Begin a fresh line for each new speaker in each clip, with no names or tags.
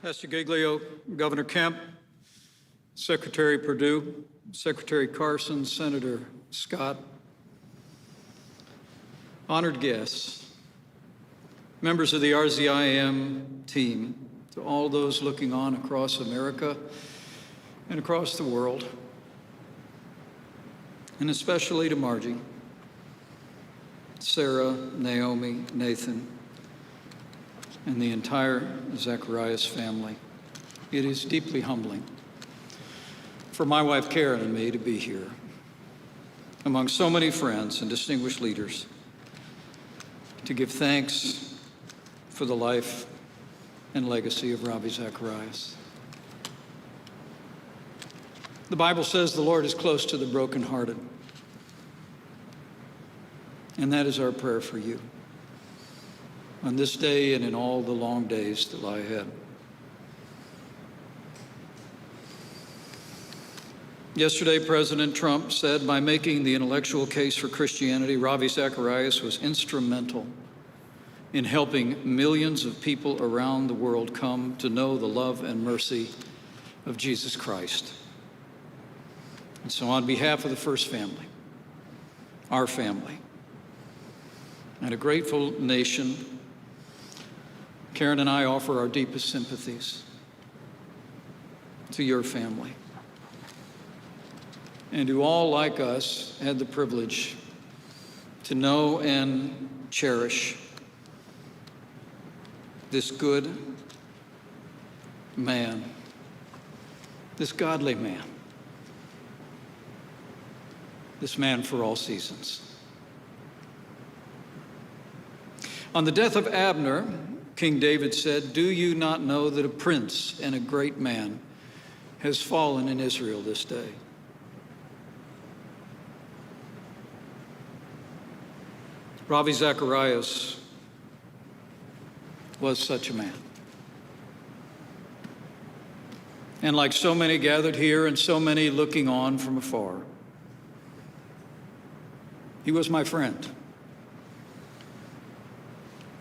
Pastor Giglio, Governor Kemp, Secretary Perdue, Secretary Carson, Senator Scott, honored guests, members of the RZIM team, to all those looking on across America and across the world, and especially to Margie, Sarah, Naomi, Nathan, and the entire Zacharias family. It is deeply humbling for my wife Karen and me to be here among so many friends and distinguished leaders to give thanks for the life and legacy of Ravi Zacharias. The Bible says the Lord is close to the brokenhearted, and that is our prayer for you on this day and in all the long days that lie ahead. Yesterday, President Trump said by making the intellectual case for Christianity, Ravi Zacharias was instrumental in helping millions of people around the world come to know the love and mercy of Jesus Christ. And so on behalf of the First Family, our family, and a grateful nation, Karen and I offer our deepest sympathies to your family, and who all, like us, had the privilege to know and cherish this good man, this godly man, this man for all seasons. On the death of Abner, King David said, "Do you not know that a prince and a great man has fallen in Israel this day?" Ravi Zacharias was such a man. And like so many gathered here and so many looking on from afar, he was my friend.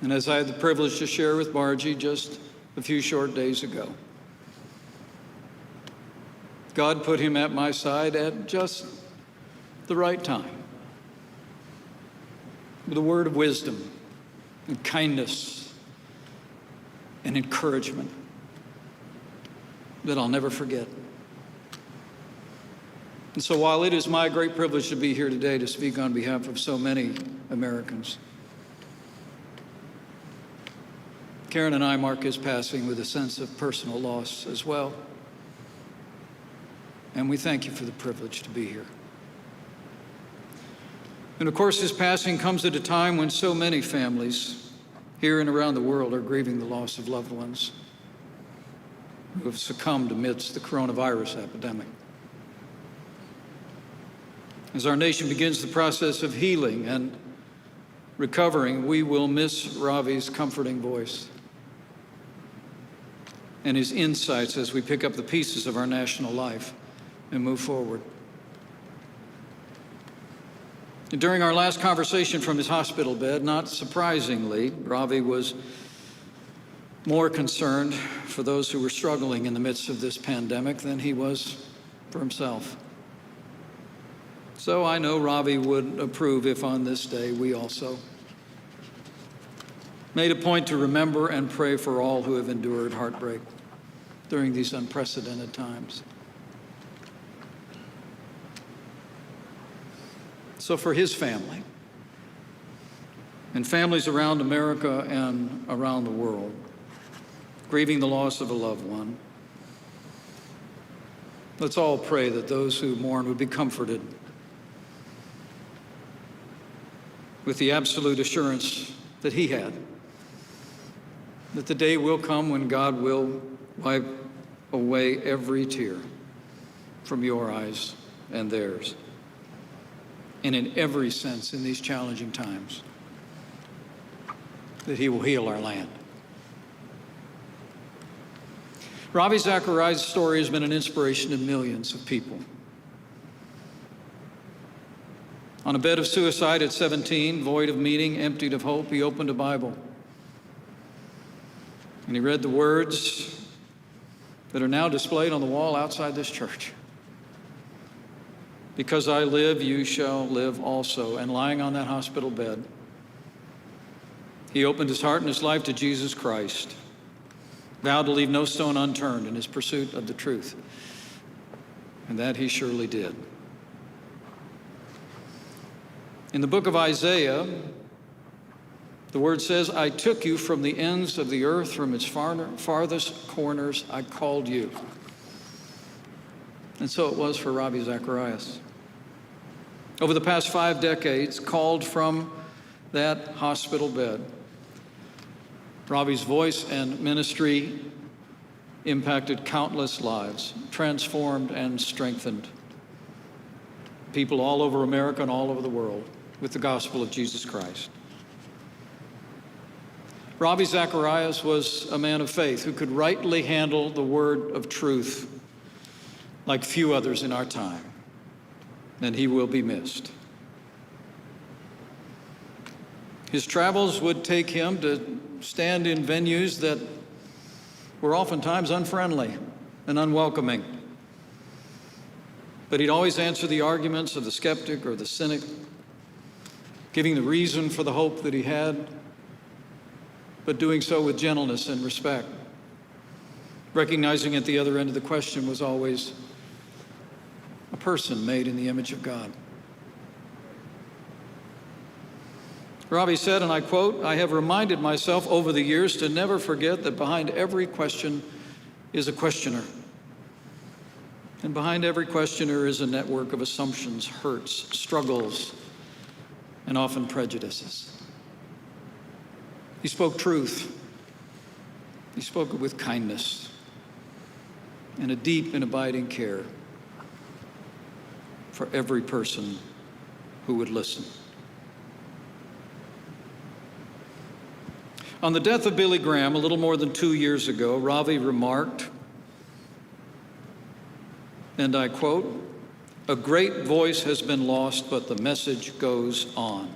And as I had the privilege to share with Margie just a few short days ago, God put him at my side at just the right time, with a word of wisdom and kindness and encouragement that I'll never forget. And so while it is my great privilege to be here today to speak on behalf of so many Americans, Karen and I mark his passing with a sense of personal loss as well. And we thank you for the privilege to be here. And of course, his passing comes at a time when so many families here and around the world are grieving the loss of loved ones who have succumbed amidst the coronavirus epidemic. As our nation begins the process of healing and recovering, we will miss Ravi's comforting voice and his insights as we pick up the pieces of our national life and move forward. During our last conversation from his hospital bed, not surprisingly, Ravi was more concerned for those who were struggling in the midst of this pandemic than he was for himself. So I know Ravi would approve if on this day we also made a point to remember and pray for all who have endured heartbreak during these unprecedented times. So for his family and families around America and around the world, grieving the loss of a loved one, let's all pray that those who mourn would be comforted with the absolute assurance that he had, that the day will come when God will wipe away every tear from your eyes and theirs. And in every sense in these challenging times, that he will heal our land. Ravi Zacharias' story has been an inspiration to millions of people. On a bed of suicide at 17, void of meaning, emptied of hope, he opened a Bible. And he read the words that are now displayed on the wall outside this church. Because I live, you shall live also. And lying on that hospital bed, he opened his heart and his life to Jesus Christ, vowed to leave no stone unturned in his pursuit of the truth. And that he surely did. In the book of Isaiah, the word says, I took you from the ends of the earth, from its farthest corners, I called you. And so it was for Ravi Zacharias. Over the past 5 decades, called from that hospital bed, Ravi's voice and ministry impacted countless lives, transformed and strengthened people all over America and all over the world with the gospel of Jesus Christ. Ravi Zacharias was a man of faith who could rightly handle the word of truth like few others in our time, and he will be missed. His travels would take him to stand in venues that were oftentimes unfriendly and unwelcoming. But he'd always answer the arguments of the skeptic or the cynic, giving the reason for the hope that he had, but doing so with gentleness and respect, recognizing at the other end of the question was always a person made in the image of God. Ravi said, and I quote, I have reminded myself over the years to never forget that behind every question is a questioner. And behind every questioner is a network of assumptions, hurts, struggles, and often prejudices. He spoke truth. He spoke it with kindness and a deep and abiding care for every person who would listen. On the death of Billy Graham, a little more than 2 years ago, Ravi remarked, and I quote, a great voice has been lost, but the message goes on.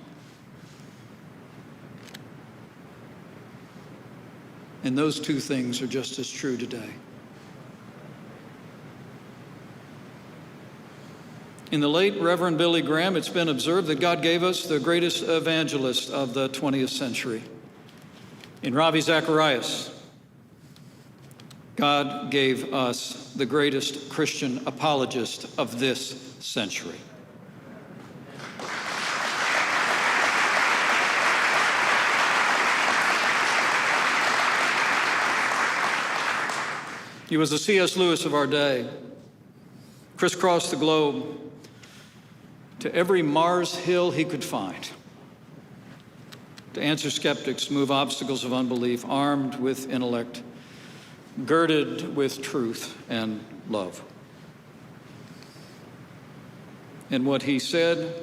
And those two things are just as true today. In the late Reverend Billy Graham, it's been observed that God gave us the greatest evangelist of the 20th century. In Ravi Zacharias, God gave us the greatest Christian apologist of this century. He was the C.S. Lewis of our day, crisscrossed the globe to every Mars hill he could find, to answer skeptics, move obstacles of unbelief, armed with intellect, girded with truth and love. And what he said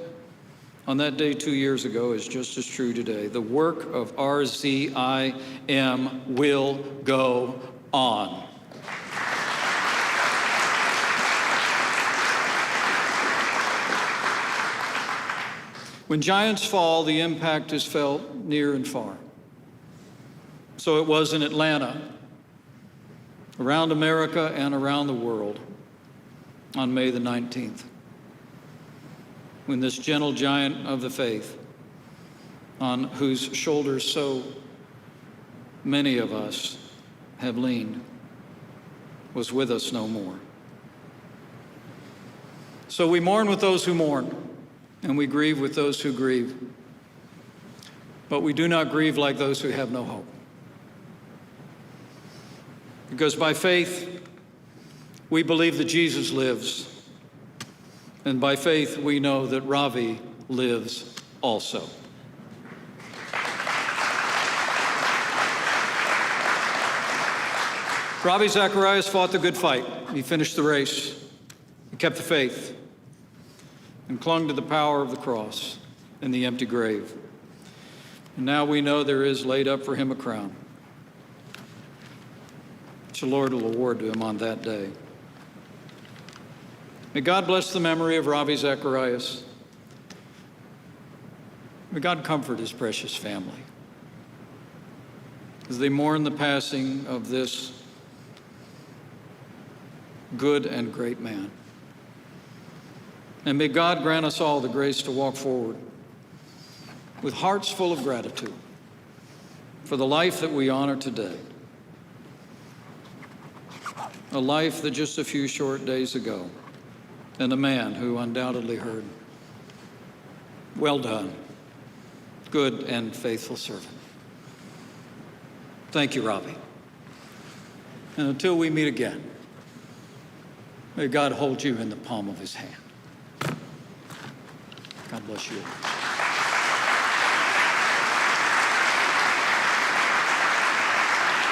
on that day 2 years ago is just as true today. The work of RZIM will go on. When giants fall, the impact is felt near and far. So it was in Atlanta, around America and around the world on May the 19th, when this gentle giant of the faith, on whose shoulders so many of us have leaned, was with us no more. So we mourn with those who mourn, and we grieve with those who grieve. But we do not grieve like those who have no hope. Because by faith, we believe that Jesus lives. And by faith, we know that Ravi lives also. Ravi Zacharias fought the good fight. He finished the race. He kept the faith and clung to the power of the cross and the empty grave. And now we know there is laid up for him a crown, which the Lord will award to him on that day. May God bless the memory of Ravi Zacharias. May God comfort his precious family as they mourn the passing of this good and great man. And may God grant us all the grace to walk forward with hearts full of gratitude for the life that we honor today, a life that just a few short days ago, and a man who undoubtedly heard, "Well done, good and faithful servant." Thank you, Ravi. And until we meet again, may God hold you in the palm of his hand. God bless you.